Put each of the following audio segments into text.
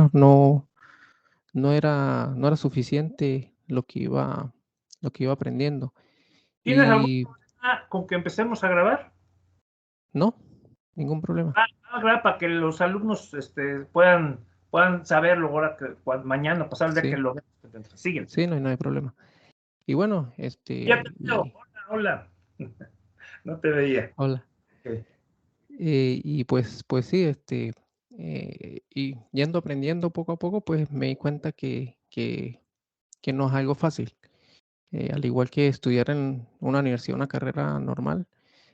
más, no era suficiente lo que iba aprendiendo. ¿Tienes algún Y problema con que empecemos a grabar? no, ningún problema. A grabar para que los alumnos puedan saberlo ahora que mañana, pasado el día que Sí, lo vean. Siguen. sí, no hay problema. Y bueno, Ya te veo. Hola, hola. No te veía. hola. Ok. Y pues sí, y yendo aprendiendo poco a poco, pues me di cuenta que no es algo fácil. Al igual que estudiar en una universidad, una carrera normal,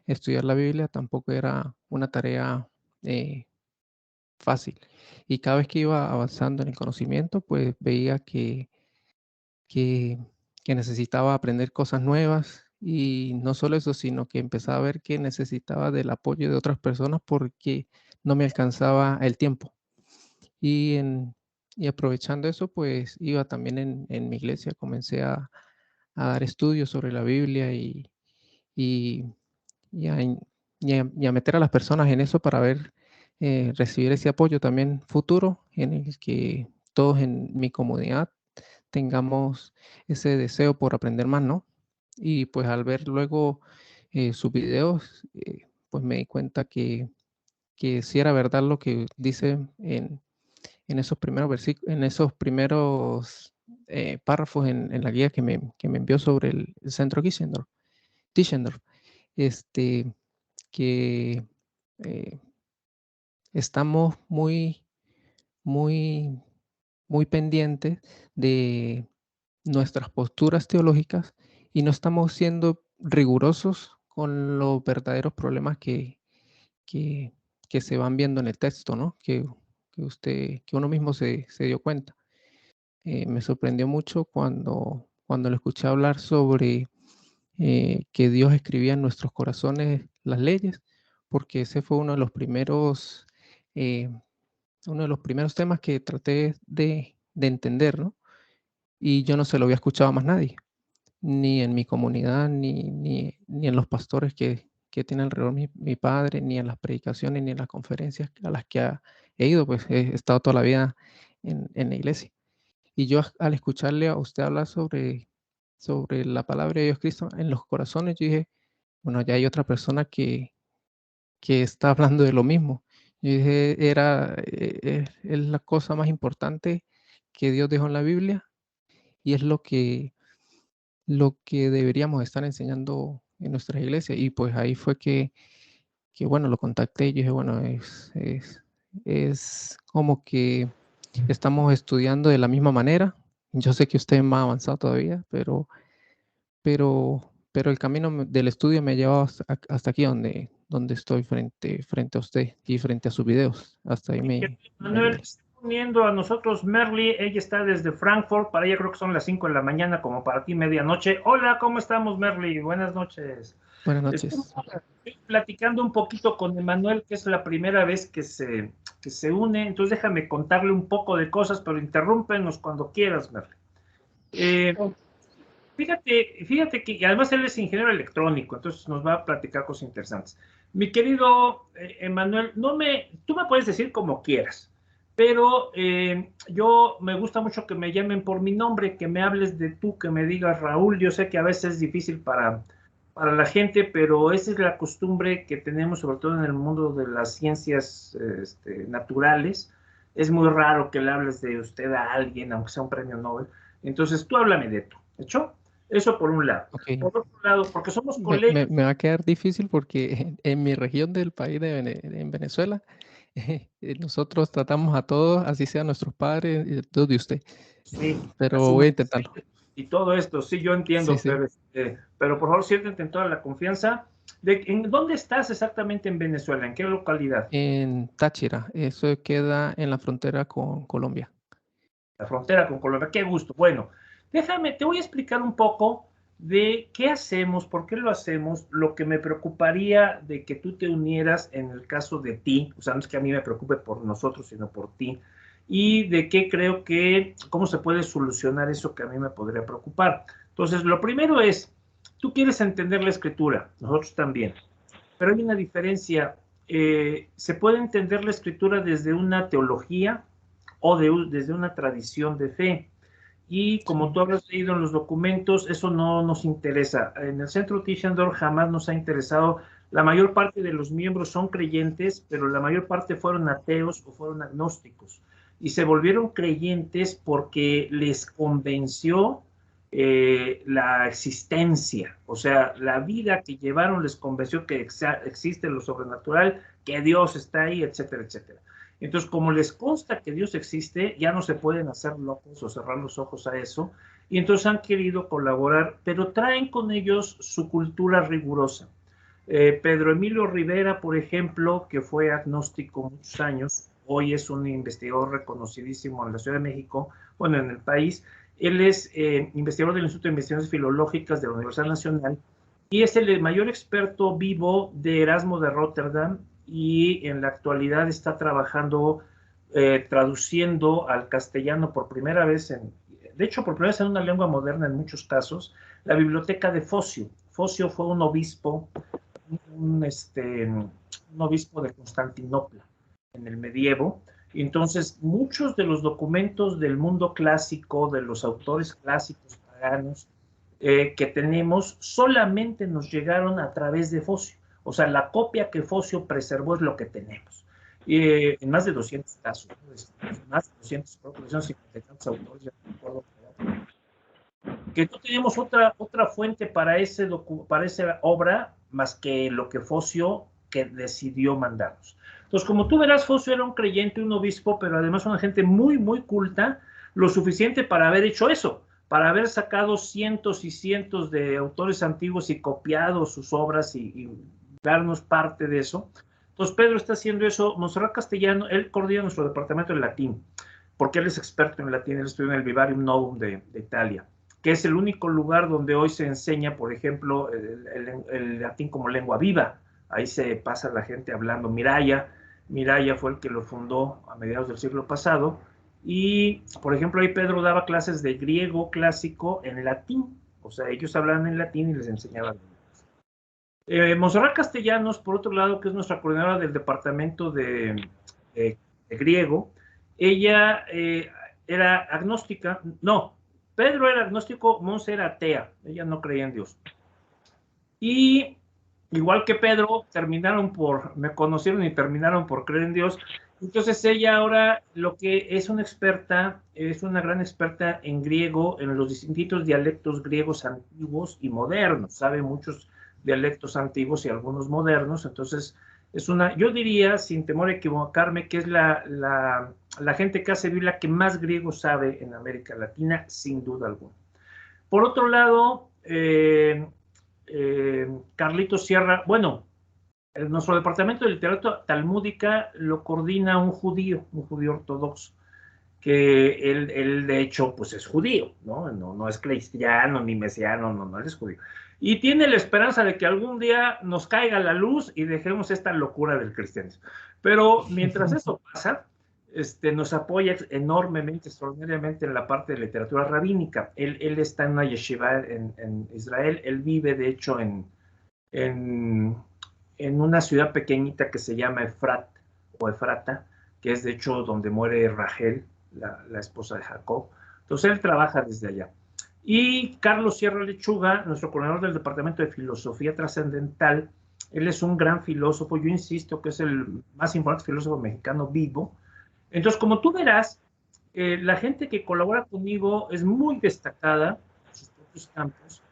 estudiar la Biblia tampoco era una tarea eh, fácil. Y cada vez que iba avanzando en el conocimiento, pues veía que, que necesitaba aprender cosas nuevas. Y no solo eso, sino que empezaba a ver que necesitaba del apoyo de otras personas porque no me alcanzaba el tiempo. Y, y aprovechando eso, pues iba también en mi iglesia, comencé a dar estudios sobre la Biblia y, y a, y a meter a las personas en eso para ver, recibir ese apoyo también futuro en el que todos en mi comunidad tengamos ese deseo por aprender más, ¿no? Y pues al ver luego sus videos, pues me di cuenta que sí era verdad lo que dice en esos primeros versículos, en esos primeros párrafos en la guía que me envió sobre el centro Tischendorf, este, que eh, estamos muy, muy pendientes de nuestras posturas teológicas y no estamos siendo rigurosos con los verdaderos problemas que, que se van viendo en el texto, ¿no? Que uno mismo se dio cuenta. Me sorprendió mucho cuando lo escuché hablar sobre que Dios escribía en nuestros corazones las leyes, porque ese fue eh, uno de los primeros temas que traté de entender, ¿no? Y yo no se lo había escuchado a más nadie, ni en mi comunidad, ni en los pastores que tiene alrededor mi padre, ni en las predicaciones, ni en las conferencias a las que he ido, pues he estado toda la vida en la iglesia. Y yo al escucharle a usted hablar sobre la palabra de Dios Cristo en los corazones, yo dije, bueno, ya hay otra persona que está hablando de lo mismo. Yo dije, es la cosa más importante que Dios dejó en la Biblia y es lo que deberíamos estar enseñando en nuestras iglesias. Y pues ahí fue que bueno, lo contacté y yo dije, bueno, es como que estamos estudiando de la misma manera. Yo sé que usted es más avanzado todavía, pero el camino del estudio me ha llevado hasta aquí donde estoy frente a usted y frente a sus videos. Hasta ahí Mi me, querido me Manuel, ayudó. está uniendo a nosotros Merly, ella está desde Frankfurt, para ella creo que son las 5 de la mañana, como para ti medianoche. Hola, ¿cómo estamos, Merly? Buenas noches. Buenas Estoy noches. platicando un poquito con Emanuel, que es la primera vez que se une, entonces déjame contarle un poco de cosas, pero interrúmpenos cuando quieras, Merly. Eh, fíjate que, y además él es ingeniero electrónico, entonces nos va a platicar cosas interesantes. Mi querido Emanuel, tú me puedes decir como quieras, pero yo me gusta mucho que me llamen por mi nombre, que me hables de tú, que me digas Raúl. Yo sé que a veces es difícil para la gente, pero esa es la costumbre que tenemos, sobre todo en el mundo de las ciencias naturales. Es muy raro que le hables de usted a alguien, aunque sea un premio Nobel. Entonces tú háblame de tú, ¿hecho? Eso por un lado. Ok. Por otro lado, porque somos Me, me- colegas. me va a quedar difícil porque en mi región del país en Venezuela, nosotros tratamos a todos, así sean nuestros padres, todos de usted. Sí, Pero voy a asumen intentarlo. y todo esto, sí, yo Sí, entiendo, sí. pero por favor siéntete en toda la confianza. ¿En dónde estás exactamente en Venezuela? ¿En qué localidad? En Táchira, eso queda en la frontera con Colombia. La frontera con Colombia. Qué gusto. Bueno, te voy a explicar un poco de qué hacemos, por qué lo hacemos, lo que me preocuparía de que tú te unieras en el caso de ti, o sea, no es que a mí me preocupe por nosotros, sino por ti, y de qué creo que, cómo se puede solucionar eso que a mí me podría preocupar. Entonces, lo primero es, tú quieres entender la escritura, nosotros también, pero hay una diferencia. Se puede entender la escritura desde una teología o desde una tradición de fe. Y como tú habrás leído en los documentos, eso no nos interesa. En el Centro Tischendorf jamás nos ha interesado. La mayor parte de los miembros son creyentes, pero la mayor parte fueron ateos o fueron agnósticos. Y se volvieron creyentes porque les convenció la existencia, o sea, la vida que llevaron les convenció que existe lo sobrenatural, que Dios está ahí, etcétera, etcétera. Entonces, como les consta que Dios existe, ya no se pueden hacer locos o cerrar los ojos a eso, y entonces han querido colaborar, pero traen con ellos su cultura rigurosa. Pedro Emilio Rivera, por ejemplo, que fue agnóstico muchos años, hoy es un investigador reconocidísimo en la Ciudad de México, bueno, en el país. Él es investigador del Instituto de Investigaciones Filológicas de la Universidad Nacional y es el mayor experto vivo de Erasmo de Rotterdam, y en la actualidad está trabajando traduciendo al castellano por primera vez, de hecho por primera vez en una lengua moderna en muchos casos, la biblioteca de Focio. Focio fue un obispo, un obispo de Constantinopla en el medievo. Entonces, muchos de los documentos del mundo clásico, de los autores clásicos paganos que tenemos, solamente nos llegaron a través de Focio. O sea, la copia que Focio preservó es lo que tenemos. En más de 200 casos, ¿no? Más de 200, creo que 250 tantos autores, ya no recuerdo, que no tenemos otra fuente para esa obra más que lo que Focio que decidió mandarnos. Entonces, como tú verás, Focio era un creyente, un obispo, pero además una gente muy, muy culta, lo suficiente para haber hecho eso, para haber sacado cientos y cientos de autores antiguos y copiado sus obras y darnos parte de eso. Entonces, Pedro está haciendo eso. Monserrat Castellano, él coordina nuestro departamento de latín, porque él es experto en latín, él estudió en el Vivarium Novum de Italia, que es el único lugar donde hoy se enseña, por ejemplo, el latín como lengua viva. Ahí se pasa la gente hablando. Miraya fue el que lo fundó a mediados del siglo pasado. Y, por ejemplo, ahí Pedro daba clases de griego clásico en latín. O sea, ellos hablaban en latín y les enseñaban. Monserrat Castellanos, por otro lado, que es nuestra coordinadora del departamento de griego, ella era agnóstica. No, Pedro era agnóstico, Monse era atea. Ella no creía en Dios. Y igual que Pedro, me conocieron y terminaron por creer en Dios. Entonces ella ahora lo que es una experta, es una gran experta en griego, en los distintos dialectos griegos antiguos y modernos. Sabe muchos dialectos antiguos y algunos modernos. Entonces yo diría, sin temor a equivocarme, que es la gente que hace Biblia que más griego sabe en América Latina, sin duda alguna. Por otro lado, Carlito Sierra, bueno, nuestro departamento de literatura talmúdica lo coordina un judío ortodoxo, que él de hecho pues es judío, no es cristiano ni mesiano, no, él es judío. Y tiene la esperanza de que algún día nos caiga la luz y dejemos esta locura del cristianismo. Pero mientras eso pasa, nos apoya enormemente, extraordinariamente en la parte de literatura rabínica. Él está en una yeshiva en Israel. Él vive, de hecho, en una ciudad pequeñita que se llama Efrata, que es, de hecho, donde muere Rachel, la esposa de Jacob. Entonces, él trabaja desde allá. Y Carlos Sierra Lechuga, nuestro coordinador del Departamento de Filosofía Trascendental, él es un gran filósofo, yo insisto que es el más importante filósofo mexicano vivo. Entonces, como tú verás, la gente que colabora conmigo es muy destacada en sus propios campos,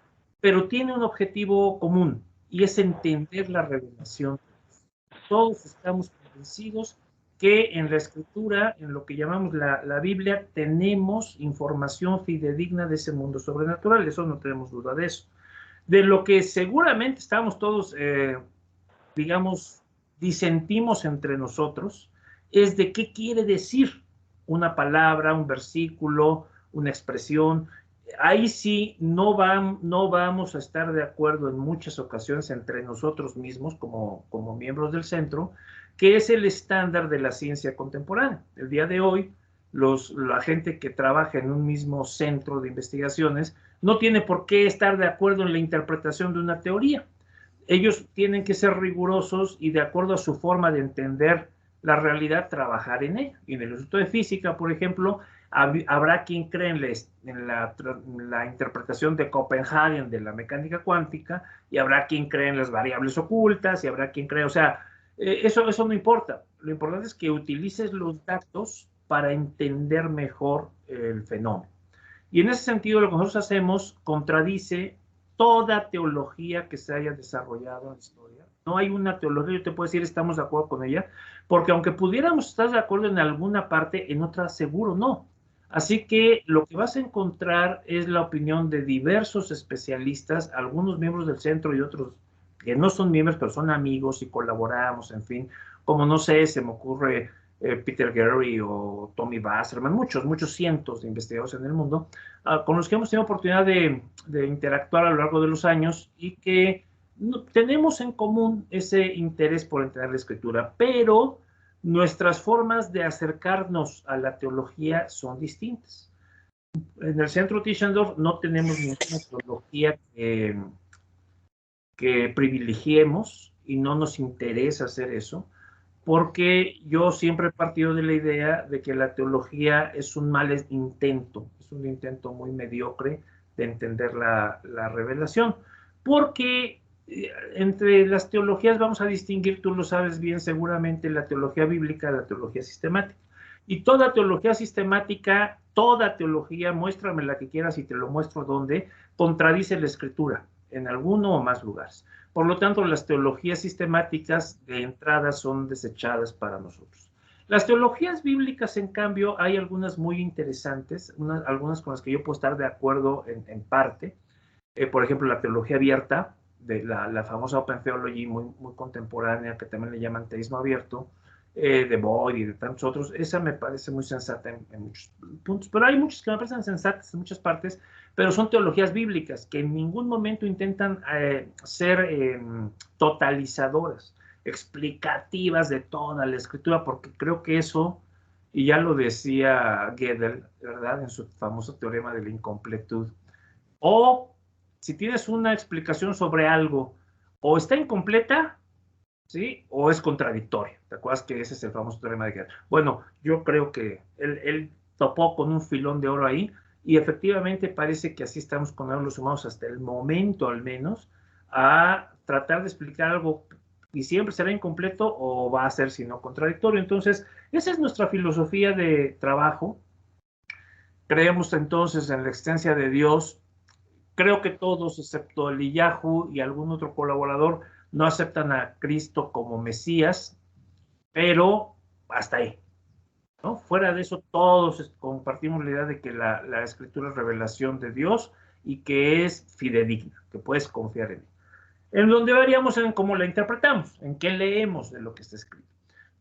pero tiene un objetivo común, y es entender la revelación. Todos estamos convencidos que en la Escritura, en lo que llamamos la Biblia, tenemos información fidedigna de ese mundo sobrenatural, eso no tenemos duda de eso. De lo que seguramente estamos todos, digamos, disentimos entre nosotros, es de qué quiere decir una palabra, un versículo, una expresión. Ahí sí no vamos a estar de acuerdo en muchas ocasiones entre nosotros mismos como miembros del centro, que es el estándar de la ciencia contemporánea. El día de hoy, la gente que trabaja en un mismo centro de investigaciones no tiene por qué estar de acuerdo en la interpretación de una teoría. Ellos tienen que ser rigurosos y de acuerdo a su forma de entender la realidad, trabajar en ella. Y en el Instituto de Física, por ejemplo, habrá quien cree en la interpretación de Copenhagen de la mecánica cuántica, y habrá quien cree en las variables ocultas, y habrá quien cree, o sea, eso no importa. Lo importante es que utilices los datos para entender mejor el fenómeno. Y en ese sentido, lo que nosotros hacemos contradice toda teología que se haya desarrollado en la historia. No hay una teología, yo te puedo decir, estamos de acuerdo con ella, porque aunque pudiéramos estar de acuerdo en alguna parte, en otra seguro no. Así que lo que vas a encontrar es la opinión de diversos especialistas, algunos miembros del centro y otros que no son miembros, pero son amigos y colaboramos, en fin, como no sé, se me ocurre Peter Gary o Tommy Wasserman, muchos cientos de investigadores en el mundo, con los que hemos tenido oportunidad de interactuar a lo largo de los años y que tenemos en común ese interés por entender la escritura, pero nuestras formas de acercarnos a la teología son distintas. En el centro Tischendorf no tenemos ninguna teología que privilegiemos y no nos interesa hacer eso, porque yo siempre he partido de la idea de que la teología es un mal intento, es un intento muy mediocre de entender la revelación, porque entre las teologías vamos a distinguir, tú lo sabes bien seguramente, la teología bíblica de la teología sistemática. Y toda teología sistemática, toda teología, muéstrame la que quieras y te lo muestro dónde, contradice la escritura en alguno o más lugares. Por lo tanto, las teologías sistemáticas de entrada son desechadas para nosotros. Las teologías bíblicas, en cambio, hay algunas muy interesantes, algunas con las que yo puedo estar de acuerdo en parte. Por ejemplo, la teología abierta, de la famosa Open Theology, muy contemporánea, que también le llaman teísmo abierto, de Boyd y de tantos otros, esa me parece muy sensata en muchos puntos, pero hay muchas que me parecen sensatas en muchas partes, pero son teologías bíblicas que en ningún momento intentan ser totalizadoras, explicativas de toda la escritura, porque creo que eso, y ya lo decía Gödel, ¿verdad?, en su famoso teorema de la incompletud, o si tienes una explicación sobre algo, o está incompleta, ¿sí?, o es contradictoria. ¿Te acuerdas que ese es el famoso teorema de Gödel? Bueno, yo creo que él topó con un filón de oro ahí, y efectivamente parece que así estamos con los humanos hasta el momento, al menos, a tratar de explicar algo y siempre será incompleto o va a ser, si no, contradictorio. Entonces, esa es nuestra filosofía de trabajo. Creemos entonces en la existencia de Dios. Creo que todos, excepto Eliyahu y algún otro colaborador, no aceptan a Cristo como Mesías, pero hasta ahí, ¿no? Fuera de eso, todos compartimos la idea de que la escritura es revelación de Dios y que es fidedigna, que puedes confiar en ella. En donde variamos en cómo la interpretamos, en qué leemos de lo que está escrito.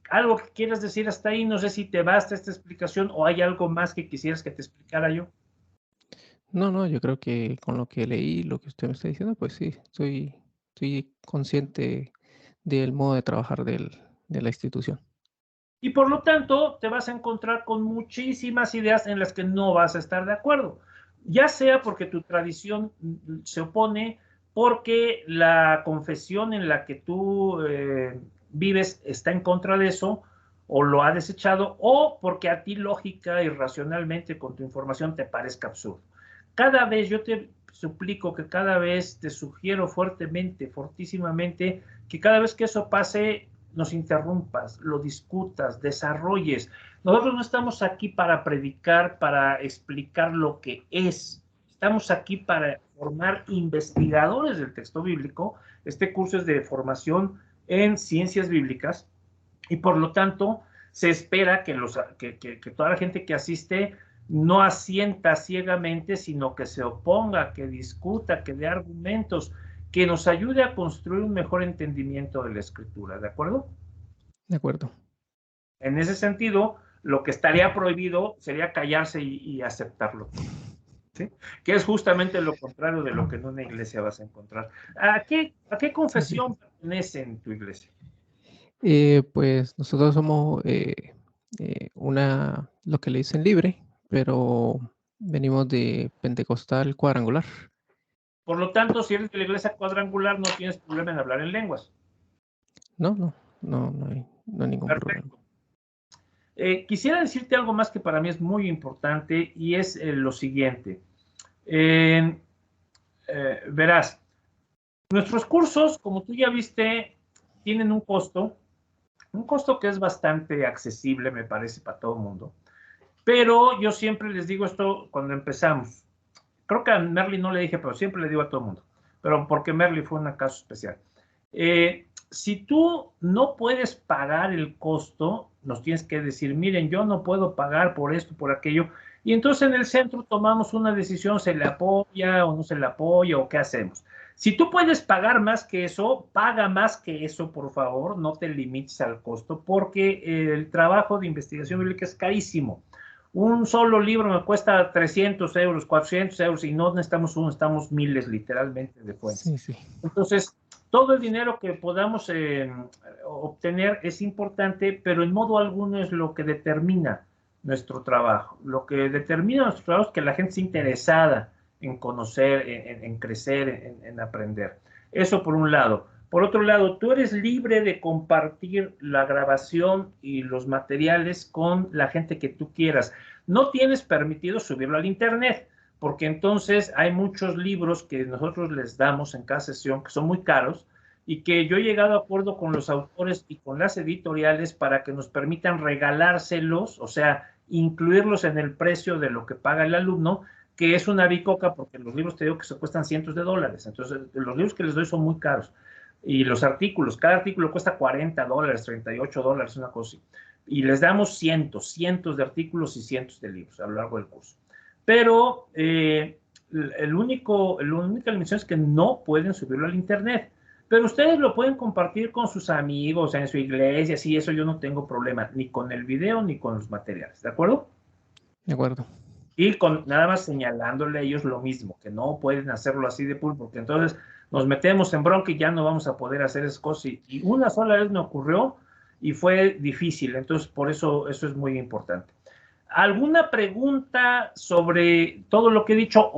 ¿Algo que quieras decir hasta ahí? No sé si te basta esta explicación o hay algo más que quisieras que te explicara yo. No, yo creo que con lo que leí, lo que usted me está diciendo, pues sí, estoy consciente del modo de trabajar de la institución. Y por lo tanto, te vas a encontrar con muchísimas ideas en las que no vas a estar de acuerdo, ya sea porque tu tradición se opone, porque la confesión en la que tú vives está en contra de eso, o lo ha desechado, o porque a ti lógica y racionalmente con tu información te parezca absurdo. Cada vez yo te suplico que cada vez te sugiero fuertemente, fortísimamente, que cada vez que eso pase, nos interrumpas, lo discutas, desarrolles. Nosotros no estamos aquí para predicar, para explicar lo que es. Estamos aquí para formar investigadores del texto bíblico. Este curso es de formación en ciencias bíblicas y por lo tanto se espera que toda la gente que asiste no asienta ciegamente, sino que se oponga, que discuta, que dé argumentos, que nos ayude a construir un mejor entendimiento de la escritura, ¿de acuerdo? De acuerdo. En ese sentido, lo que estaría prohibido sería callarse y aceptarlo todo, ¿sí? Que es justamente lo contrario de lo que en una iglesia vas a encontrar. ¿A qué Así confesión es. pertenece en tu iglesia? Pues nosotros somos lo que le dicen libre, pero venimos de Pentecostal Cuadrangular. Por lo tanto, si eres de la iglesia cuadrangular, no tienes problema en hablar en lenguas. No hay ningún problema. Perfecto. Quisiera decirte algo más que para mí es muy importante y es lo siguiente. Verás, nuestros cursos, como tú ya viste, tienen un costo que es bastante accesible, me parece, para todo el mundo. Pero yo siempre les digo esto cuando empezamos. Creo que a Merly no le dije, pero siempre le digo a todo el mundo. Pero porque Merly fue un caso especial. Si tú no puedes pagar el costo, nos tienes que decir, miren, yo no puedo pagar por esto, por aquello. Y entonces en el centro tomamos una decisión, se le apoya o no se le apoya o qué hacemos. Si tú puedes pagar más que eso, paga más que eso, por favor, no te limites al costo, porque el trabajo de investigación bíblica es carísimo. Un solo libro me cuesta 300 euros, 400 euros, y no necesitamos uno, necesitamos miles literalmente de fuentes. Sí, sí. Entonces, todo el dinero que podamos obtener es importante, pero en modo alguno es lo que determina nuestro trabajo. Lo que determina nuestro trabajo es que la gente esté interesada en conocer, en crecer, en aprender. Eso por un lado. Por otro lado, tú eres libre de compartir la grabación y los materiales con la gente que tú quieras. No tienes permitido subirlo al internet, porque entonces hay muchos libros que nosotros les damos en cada sesión que son muy caros y que yo he llegado a acuerdo con los autores y con las editoriales para que nos permitan regalárselos, o sea, incluirlos en el precio de lo que paga el alumno, que es una bicoca, porque los libros te digo que se cuestan cientos de dólares. Entonces, los libros que les doy son muy caros. Y los artículos, cada artículo cuesta $40, $38, una cosa así. Y les damos cientos de artículos y cientos de libros a lo largo del curso. Pero la única limitación es que no pueden subirlo al internet. Pero ustedes lo pueden compartir con sus amigos, en su iglesia, sí, eso yo no tengo problema, ni con el video ni con los materiales, ¿de acuerdo? De acuerdo. Y nada más señalándole a ellos lo mismo, que no pueden hacerlo así de pool, porque entonces nos metemos en bronca y ya no vamos a poder hacer esas cosas. Y una sola vez me ocurrió y fue difícil, entonces por eso es muy importante. ¿Alguna pregunta sobre todo lo que he dicho?